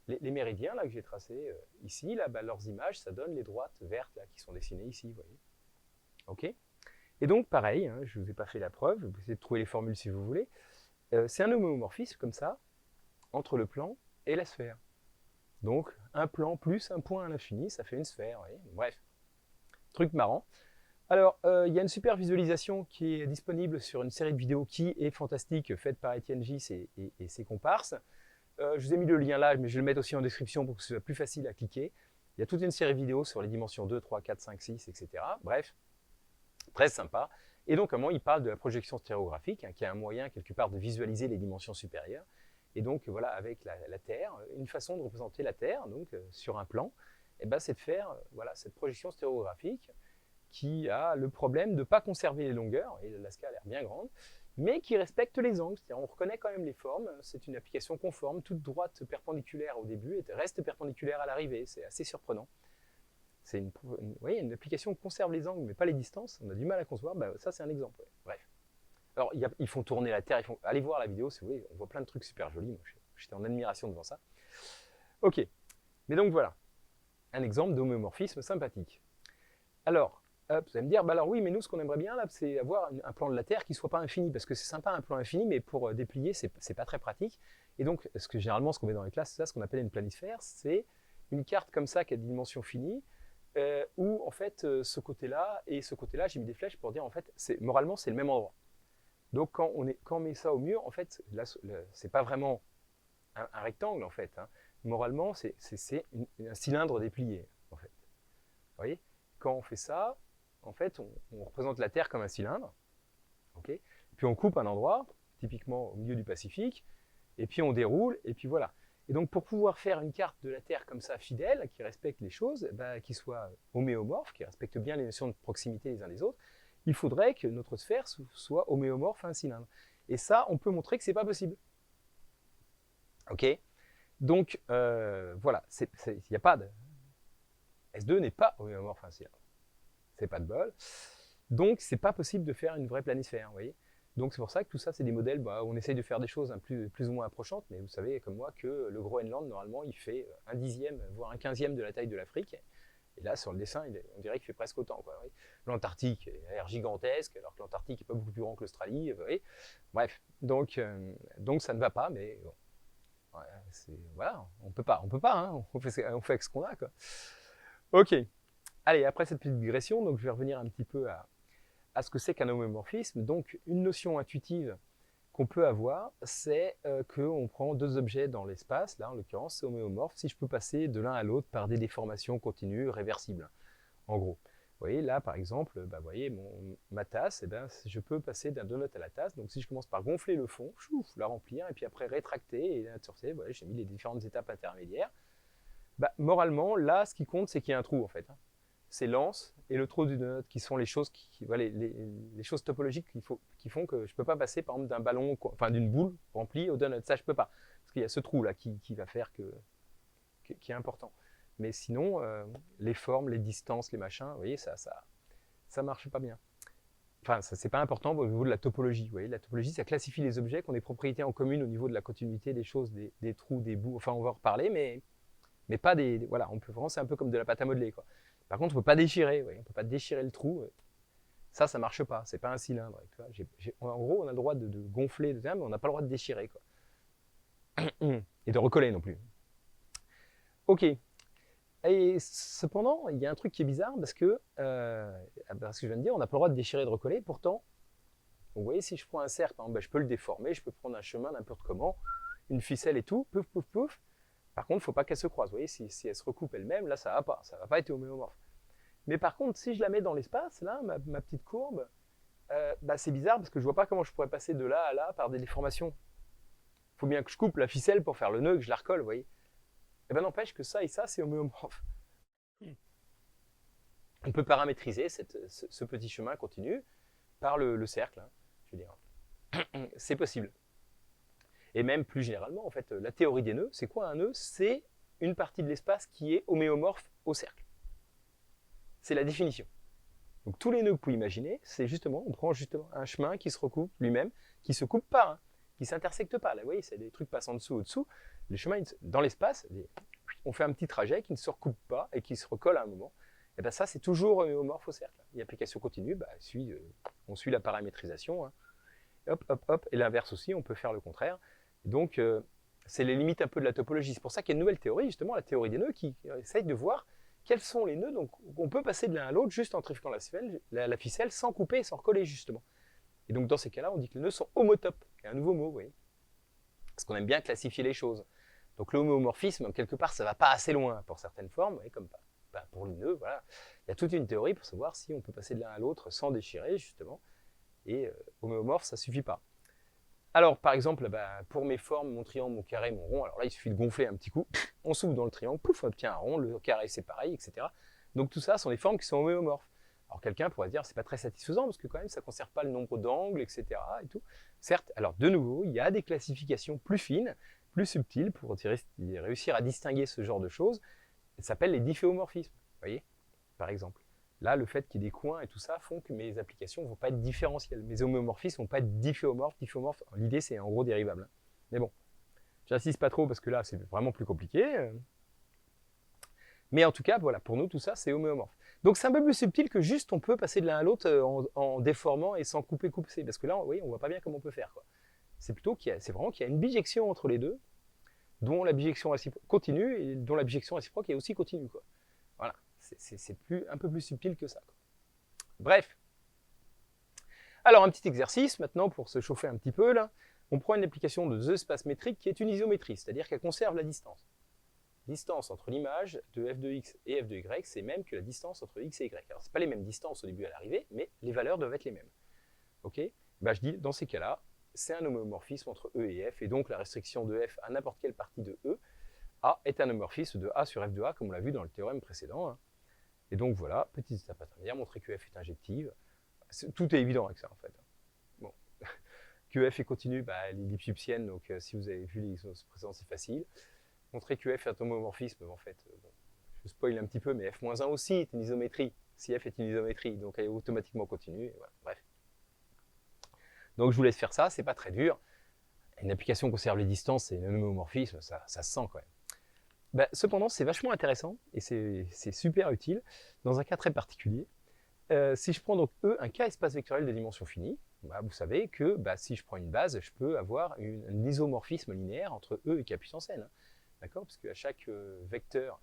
les méridiens là, que j'ai tracés ici, là, leurs images, ça donne les droites vertes là, qui sont dessinées ici, vous voyez. Okay, et donc pareil, hein, je ne vous ai pas fait la preuve, vous pouvez essayer de trouver les formules si vous voulez. C'est un homomorphisme comme ça, entre le plan et la sphère. Donc un plan plus un point à l'infini, ça fait une sphère, vous voyez. Bref, truc marrant. Alors, il y a une super visualisation qui est disponible sur une série de vidéos qui est fantastique, faite par Étienne Gis et ses comparses. Je vous ai mis le lien là, mais je vais le mettre aussi en description pour que ce soit plus facile à cliquer. Il y a toute une série de vidéos sur les dimensions 2, 3, 4, 5, 6, etc. Bref, très sympa. Et donc, à un moment, il parle de la projection stéréographique, hein, qui est un moyen, quelque part, de visualiser les dimensions supérieures. Et donc, voilà, avec la Terre, une façon de représenter la Terre, donc sur un plan, c'est de faire voilà, cette projection stéréographique qui a le problème de ne pas conserver les longueurs, et la scale a l'air bien grande, mais qui respecte les angles, c'est-à-dire on reconnaît quand même les formes, c'est une application conforme, toute droite perpendiculaire au début reste perpendiculaire à l'arrivée, c'est assez surprenant. C'est une application qui conserve les angles, mais pas les distances, on a du mal à concevoir, ça c'est un exemple. Ouais. Bref. Alors ils font tourner la Terre, allez voir la vidéo si vous voulez, on voit plein de trucs super jolis, moi j'étais en admiration devant ça. Ok, mais donc voilà, un exemple d'homomorphisme sympathique. Alors, vous allez me dire, alors oui, mais nous, ce qu'on aimerait bien, là, c'est avoir un plan de la Terre qui ne soit pas infini, parce que c'est sympa un plan infini, mais pour déplier, c'est pas très pratique. Et donc, généralement, ce qu'on met dans les classes, c'est ça, ce qu'on appelle une planisphère, c'est une carte comme ça qui a des dimensions finies, où, en fait, ce côté-là et ce côté-là, j'ai mis des flèches pour dire, en fait, moralement, c'est le même endroit. Donc, quand on met ça au mur, en fait, là, c'est pas vraiment un rectangle, en fait. Hein. Moralement, c'est un cylindre déplié, en fait. Vous voyez ? Quand on fait ça, en fait, on représente la Terre comme un cylindre, okay, puis on coupe un endroit, typiquement au milieu du Pacifique, et puis on déroule, et puis voilà. Et donc pour pouvoir faire une carte de la Terre comme ça, fidèle, qui respecte les choses, qui soit homéomorphe, qui respecte bien les notions de proximité les uns des autres, il faudrait que notre sphère soit homéomorphe à un cylindre. Et ça, on peut montrer que c'est pas possible. Ok? Donc, voilà, il n'y a pas de... S2 n'est pas homéomorphe à C1. C'est pas de bol. Donc, c'est pas possible de faire une vraie planisphère, vous voyez. Donc, c'est pour ça que tout ça, c'est des modèles où on essaye de faire des choses plus ou moins approchantes, mais vous savez, comme moi, que le Groenland, normalement, il fait un dixième, voire un quinzième de la taille de l'Afrique. Et là, sur le dessin, on dirait qu'il fait presque autant. L'Antarctique a l'air gigantesque, alors que l'Antarctique n'est pas beaucoup plus grand que l'Australie. Bref, donc ça ne va pas, mais bon. Ouais, voilà, on peut pas, hein, on fait avec ce qu'on a, quoi. Ok, allez, après cette petite digression, donc je vais revenir un petit peu à ce que c'est qu'un homéomorphisme. Donc, une notion intuitive qu'on peut avoir, c'est qu'on prend deux objets dans l'espace, là en l'occurrence c'est homéomorphe, si je peux passer de l'un à l'autre par des déformations continues réversibles, en gros. Vous voyez, là par exemple, vous voyez, ma tasse, je peux passer d'un donut à la tasse, donc si je commence par gonfler le fond, la remplir, et puis après rétracter et inserter, voilà, j'ai mis les différentes étapes intermédiaires, moralement, là ce qui compte c'est qu'il y a un trou en fait. C'est l'anse et le trou du donut qui sont les choses, les choses topologiques qui font que je ne peux pas passer par exemple d'un ballon, enfin d'une boule remplie au donut. Ça, je ne peux pas. Parce qu'il y a ce trou là qui va faire qui est important. Mais sinon, les formes, les distances, les machins, vous voyez, ça marche pas bien. Enfin, ça, c'est pas important au niveau de la topologie. Vous voyez, la topologie, ça classifie les objets qui ont des propriétés en commune au niveau de la continuité des choses, des trous, des bouts. Enfin, on va en reparler, mais pas des. Voilà, on peut vraiment, c'est un peu comme de la pâte à modeler, quoi. Par contre, on ne peut pas déchirer, on ne peut pas déchirer le trou. Ça ne marche pas, c'est pas un cylindre. En gros, on a le droit de gonfler, mais on n'a pas le droit de déchirer, quoi. Et de recoller non plus. Ok. Et cependant, il y a un truc qui est bizarre, parce que je viens de dire, on n'a pas le droit de déchirer et de recoller. Pourtant, vous voyez, si je prends un cercle, par exemple, je peux le déformer, je peux prendre un chemin n'importe comment, une ficelle et tout, pouf, pouf, pouf. Par contre, il ne faut pas qu'elle se croise. Vous voyez, si elle se recoupe elle-même, là, ça ne va pas être homéomorphe. Mais par contre, si je la mets dans l'espace, là, ma petite courbe, c'est bizarre parce que je ne vois pas comment je pourrais passer de là à là par des déformations. Il faut bien que je coupe la ficelle pour faire le nœud, que je la recolle, vous voyez. Et n'empêche que ça et ça, c'est homéomorphe. On peut paramétriser ce petit chemin continu par le cercle, hein, je veux dire. C'est possible. Et même plus généralement, en fait, la théorie des nœuds, c'est quoi un nœud? C'est une partie de l'espace qui est homéomorphe au cercle. C'est la définition. Donc tous les nœuds que vous pouvez imaginer, c'est justement, on prend justement un chemin qui se recoupe lui-même, qui ne se coupe pas, hein, qui ne s'intersecte pas. Là, vous voyez, c'est des trucs passant dessous, au-dessous. Les chemins, dans l'espace, on fait un petit trajet qui ne se recoupe pas et qui se recolle à un moment. Et ça, c'est toujours homéomorphe au cercle. Et application continue, on suit la paramétrisation. Hein. Hop, hop, hop. Et l'inverse aussi, on peut faire le contraire. Et donc, c'est les limites un peu de la topologie. C'est pour ça qu'il y a une nouvelle théorie, justement, la théorie des nœuds, qui essaye de voir quels sont les nœuds. Donc, on peut passer de l'un à l'autre juste en trifquant la ficelle sans couper et sans recoller, justement. Et donc, dans ces cas-là, on dit que les nœuds sont homotopes. Il y a un nouveau mot, vous voyez. Parce qu'on aime bien classifier les choses. Donc, le homéomorphisme, quelque part, ça ne va pas assez loin pour certaines formes, vous voyez, comme pour le nœud, voilà. Il y a toute une théorie pour savoir si on peut passer de l'un à l'autre sans déchirer, justement. Et homéomorphe, ça ne suffit pas. Alors, par exemple, pour mes formes, mon triangle, mon carré, mon rond, alors là, il suffit de gonfler un petit coup, on s'ouvre dans le triangle, pouf, on obtient un rond, le carré, c'est pareil, etc. Donc, tout ça sont des formes qui sont homéomorphes. Alors, quelqu'un pourrait dire, c'est pas très satisfaisant, parce que quand même, ça ne conserve pas le nombre d'angles, etc. Et tout. Certes, alors, de nouveau, il y a des classifications plus fines, plus subtiles, pour réussir à distinguer ce genre de choses. Ça s'appelle les difféomorphismes, vous voyez, par exemple. Là, le fait qu'il y ait des coins et tout ça font que mes applications ne vont pas être différentielles. Mes homéomorphismes ne vont pas être difféomorphes. L'idée, c'est en gros dérivable. Mais bon, j'insiste pas trop parce que là, c'est vraiment plus compliqué. Mais en tout cas, voilà, pour nous, tout ça, c'est homéomorphe. Donc, c'est un peu plus subtil que juste on peut passer de l'un à l'autre en déformant et sans couper. Parce que là, vous voyez, on ne voit pas bien comment on peut faire, quoi. C'est plutôt c'est vraiment qu'il y a une bijection entre les deux, dont la bijection réciproque continue et dont la bijection réciproque est aussi continue, quoi. Voilà. C'est un peu plus subtil que ça, quoi. Bref. Alors, un petit exercice, maintenant, pour se chauffer un petit peu, là. On prend une application de The Space Metric qui est une isométrie, c'est-à-dire qu'elle conserve la distance. La distance entre l'image de f de x et f de y, c'est même que la distance entre x et y. Alors, ce pas les mêmes distances au début et à l'arrivée, mais les valeurs doivent être les mêmes. Ok? Je dis, dans ces cas-là, c'est un homomorphisme entre E et F, et donc la restriction de F à n'importe quelle partie de E, A est un homomorphisme de A sur F de A, comme on l'a vu dans le théorème précédent. Et donc voilà, petite étape intermédiaire, montrer que F est injective. Tout est évident avec ça, en fait. Bon. que f est continu, bah, l'ellipse subsienne, donc si vous avez vu l'exemple précédent, c'est facile. Montrer que f est un homomorphisme, en fait, bon, je spoil un petit peu, mais f-1 aussi est une isométrie, si f est une isométrie, donc elle est automatiquement continue, et voilà, bref. Donc je vous laisse faire ça, c'est pas très dur. Une application conserve les distances et l'homomorphisme, ça se sent quand même. Bah, cependant, c'est vachement intéressant et c'est super utile dans un cas très particulier. Si je prends donc E, un cas espace vectoriel de dimension finie, bah, vous savez que bah, si je prends une base, je peux avoir un isomorphisme linéaire entre E et k puissance n. Hein, d'accord? Parce qu'à chaque vecteur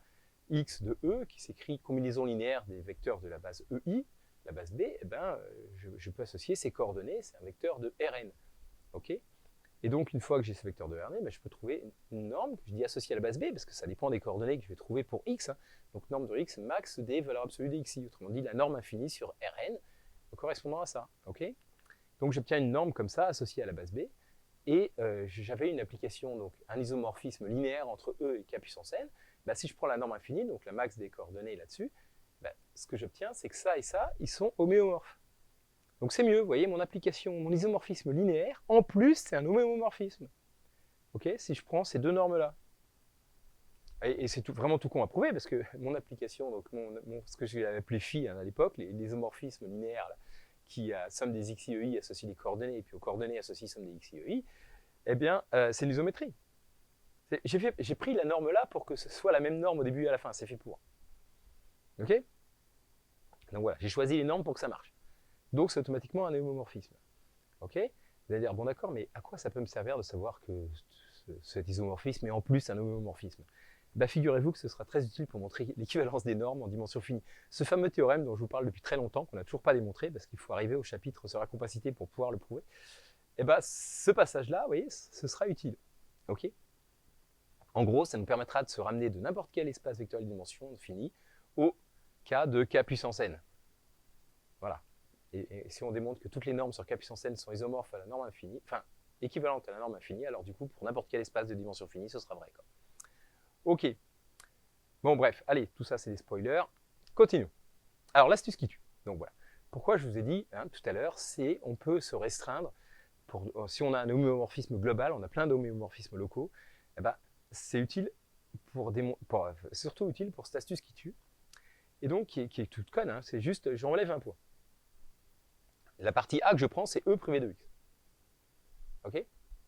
x de E, qui s'écrit combinaison linéaire des vecteurs de la base EI, la base B, eh ben, je peux associer ces coordonnées, c'est un vecteur de Rn. Okay, et donc, une fois que j'ai ce vecteur de Rn, ben, je peux trouver une norme que je dis associée à la base B, parce que ça dépend des coordonnées que je vais trouver pour x. Hein. Donc, norme de x max des valeurs absolues de xi. Autrement dit, la norme infinie sur Rn correspondant à ça. Okay, donc, j'obtiens une norme comme ça associée à la base B. Et j'avais une application, donc un isomorphisme linéaire entre E et k puissance n. Ben, si je prends la norme infinie, donc la max des coordonnées là-dessus, ben, ce que j'obtiens, c'est que ça et ça, ils sont homéomorphes. Donc c'est mieux, vous voyez, mon application, mon isomorphisme linéaire, en plus, c'est un homéomorphisme. Okay, si je prends ces deux normes-là. Et c'est vraiment tout con à prouver, parce que mon application, donc ce que j'ai appelé phi hein, à l'époque, les isomorphismes linéaires, là, qui à somme des xiei associent les coordonnées, et puis aux coordonnées associent somme des xiei, eh bien, c'est une isométrie. J'ai pris la norme là pour que ce soit la même norme au début et à la fin, c'est fait pour. Ok? Donc voilà, j'ai choisi les normes pour que ça marche. Donc c'est automatiquement un homomorphisme. Ok? Vous allez dire, bon d'accord, mais à quoi ça peut me servir de savoir que cet isomorphisme est en plus un homomorphisme? Bah, figurez-vous que ce sera très utile pour montrer l'équivalence des normes en dimension finie. Ce fameux théorème dont je vous parle depuis très longtemps, qu'on n'a toujours pas démontré, parce qu'il faut arriver au chapitre sur la compacité pour pouvoir le prouver, et bah, ce passage-là, vous voyez, ce sera utile. Ok? En gros, ça nous permettra de se ramener de n'importe quel espace vectoriel de dimension finie au cas de k puissance n. Voilà. Et si on démontre que toutes les normes sur k puissance n sont isomorphes à la norme infinie, enfin, équivalentes à la norme infinie, alors du coup, pour n'importe quel espace de dimension finie, ce sera vrai. Quoi. Ok. Bon, bref, allez, tout ça, c'est des spoilers. Continuons. Alors, l'astuce qui tue. Donc voilà. Pourquoi je vous ai dit hein, tout à l'heure, c'est on peut se restreindre. Si on a un homéomorphisme global, on a plein d'homéomorphismes locaux, eh ben, c'est utile surtout utile pour cette astuce qui tue. Et donc, qui est toute conne, hein, c'est juste, j'enlève un point. La partie A que je prends, c'est E privé de x. Ok?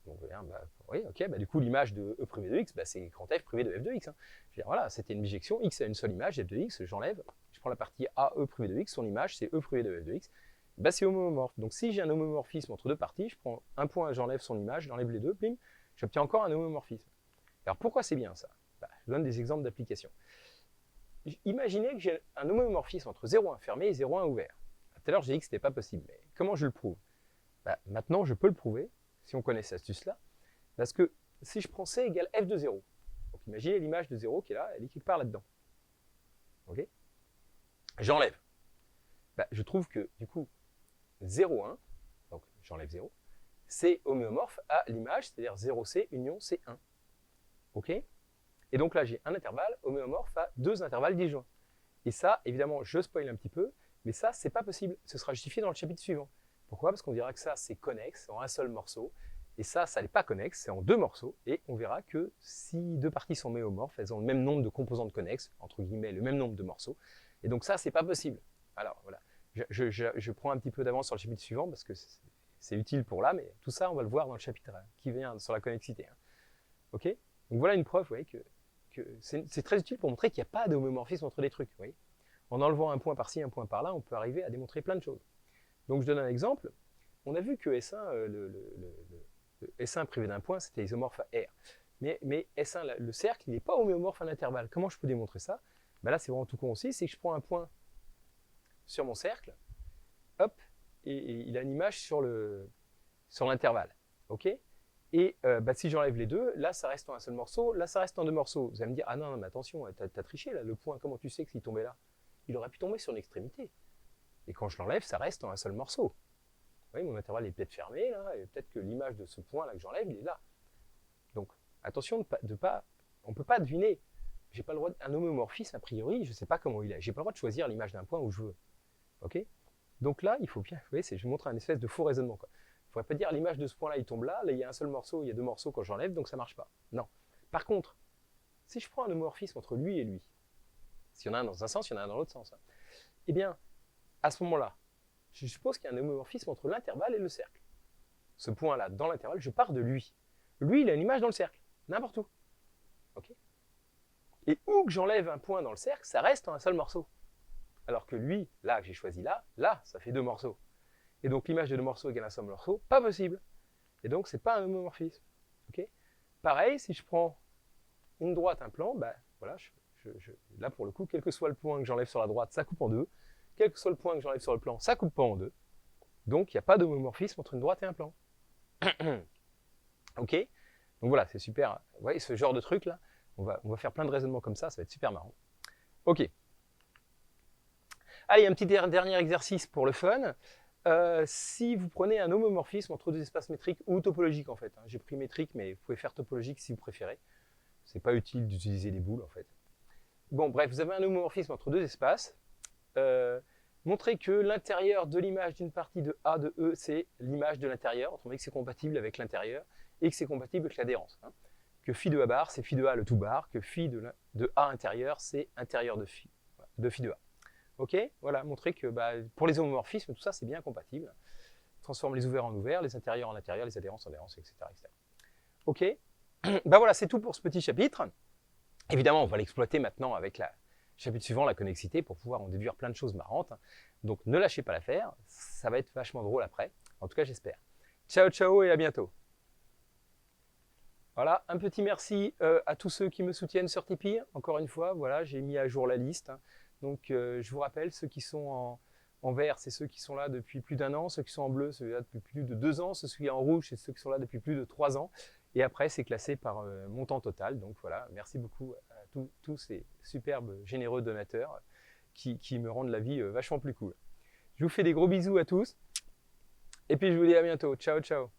Donc, bah, oui, ok, bah, du coup, l'image de E privé de x, bah, c'est grand F privé de f de x. Hein. Je veux dire, voilà, c'était une bijection, x a une seule image, f de x, j'enlève, je prends la partie A, E privé de x, son image, c'est E privé de f de x, bah, c'est homomorphe. Donc, si j'ai un homomorphisme entre deux parties, je prends un point, j'enlève son image, j'enlève les deux, bim, j'obtiens encore un homomorphisme. Alors, pourquoi c'est bien ça? Bah, je donne des exemples d'applications. Imaginez que j'ai un homomorphisme entre 0,1 fermé et 0,1 ouvert. Tout à l'heure, j'ai dit que ce n'était pas possible, mais comment je le prouve? Bah, maintenant, je peux le prouver, si on connaît cette astuce-là, parce que si je prends C égale f de 0, donc imaginez l'image de 0 qui est là, elle est quelque part là-dedans. Ok? J'enlève. Bah, je trouve que, du coup, 0,1, donc j'enlève 0, c'est homéomorphe à l'image, c'est-à-dire 0C union C1. Ok? Et donc là, j'ai un intervalle homéomorphe à deux intervalles disjoints. Et ça, évidemment, je spoil un petit peu, mais ça, c'est pas possible. Ce sera justifié dans le chapitre suivant. Pourquoi? Parce qu'on dira que ça, c'est connexe, en un seul morceau. Et ça n'est pas connexe, c'est en deux morceaux. Et on verra que si deux parties sont homéomorphes, elles ont le même nombre de composantes connexes, entre guillemets, le même nombre de morceaux. Et donc ça, c'est pas possible. Alors, voilà. Je prends un petit peu d'avance sur le chapitre suivant, parce que c'est utile pour là, mais tout ça, on va le voir dans le chapitre qui vient sur la connexité. Hein. Ok? Donc voilà une preuve, vous voyez, que c'est très utile pour montrer qu'il n'y a pas d'homomorphisme entre les trucs. Vous voyez, en enlevant un point par-ci, un point par-là, on peut arriver à démontrer plein de choses. Donc je donne un exemple. On a vu que S1, le S1 privé d'un point, c'était isomorphe à R. Mais S1, le cercle, il n'est pas homéomorphe à un intervalle. Comment je peux démontrer ça? Ben là, c'est vraiment tout con aussi. C'est que je prends un point sur mon cercle, hop, et il a une image sur l'intervalle. Ok? Et bah, si j'enlève les deux, là ça reste en un seul morceau, là ça reste en deux morceaux. Vous allez me dire, ah non, mais attention, t'as triché là, le point, comment tu sais que s'il tombait là? Il aurait pu tomber sur une extrémité. Et quand je l'enlève, ça reste en un seul morceau. Vous voyez, mon intervalle est peut-être fermé là, et peut-être que l'image de ce point là que j'enlève, il est là. Donc attention de pas on ne peut pas deviner. J'ai pas le droit un homomorphisme a priori, je ne sais pas comment il est. J'ai pas le droit de choisir l'image d'un point où je veux. Ok? Donc là, il faut bien, vous voyez, je vous montre un espèce de faux raisonnement. Il pourrais pas dire l'image de ce point-là, il tombe là, là il y a un seul morceau, il y a deux morceaux quand j'enlève, donc ça marche pas. Non. Par contre, si je prends un homomorphisme entre lui et lui, s'il y en a un dans un sens, il y en a un dans l'autre sens, hein, eh bien, à ce moment-là, je suppose qu'il y a un homomorphisme entre l'intervalle et le cercle. Ce point-là, dans l'intervalle, je pars de lui. Lui, il a une image dans le cercle, n'importe où. Okay, et où que j'enlève un point dans le cercle, ça reste un seul morceau. Alors que lui, là, que j'ai choisi là, ça fait deux morceaux. Et donc l'image de deux morceaux égale un seul morceau, pas possible. Et donc, c'est pas un homomorphisme. Okay, pareil, si je prends une droite, un plan, ben, voilà, là, pour le coup, quel que soit le point que j'enlève sur la droite, ça coupe en deux. Quel que soit le point que j'enlève sur le plan, ça coupe pas en deux. Donc, il n'y a pas d'homomorphisme entre une droite et un plan. Ok? Donc voilà, c'est super. Vous voyez, ce genre de truc là, on va faire plein de raisonnements comme ça va être super marrant. Ok. Allez, un petit dernier exercice pour le fun. Si vous prenez un homomorphisme entre deux espaces métriques ou topologiques en fait, hein, j'ai pris métrique, mais vous pouvez faire topologique si vous préférez. C'est pas utile d'utiliser des boules en fait. Bon, bref, vous avez un homomorphisme entre deux espaces. Montrez que l'intérieur de l'image d'une partie de A de E, c'est l'image de l'intérieur, autrement dit que c'est compatible avec l'intérieur et que c'est compatible avec l'adhérence. Hein. Que phi de A bar, c'est phi de A le tout bar, que phi de A intérieur, c'est intérieur de phi de A. Ok, voilà, montrez que pour les homomorphismes, tout ça, c'est bien compatible. Transforme les ouverts en ouverts, les intérieurs en intérieurs, les adhérences en adhérences, etc. etc. Ok, voilà, c'est tout pour ce petit chapitre. Évidemment, on va l'exploiter maintenant avec le chapitre suivant, la connexité, pour pouvoir en déduire plein de choses marrantes. Donc ne lâchez pas l'affaire, ça va être vachement drôle après. En tout cas, j'espère. Ciao, ciao et à bientôt. Voilà, un petit merci à tous ceux qui me soutiennent sur Tipeee. Encore une fois, voilà, j'ai mis à jour la liste. Donc je vous rappelle, ceux qui sont en vert, c'est ceux qui sont là depuis plus d'un an. Ceux qui sont en bleu, ceux qui sont là depuis plus de 2 ans. Ceux qui sont en rouge, c'est ceux qui sont là depuis plus de 3 ans. Et après, c'est classé par montant total. Donc voilà, merci beaucoup à tous ces superbes, généreux donateurs qui me rendent la vie vachement plus cool. Je vous fais des gros bisous à tous. Et puis je vous dis à bientôt. Ciao, ciao.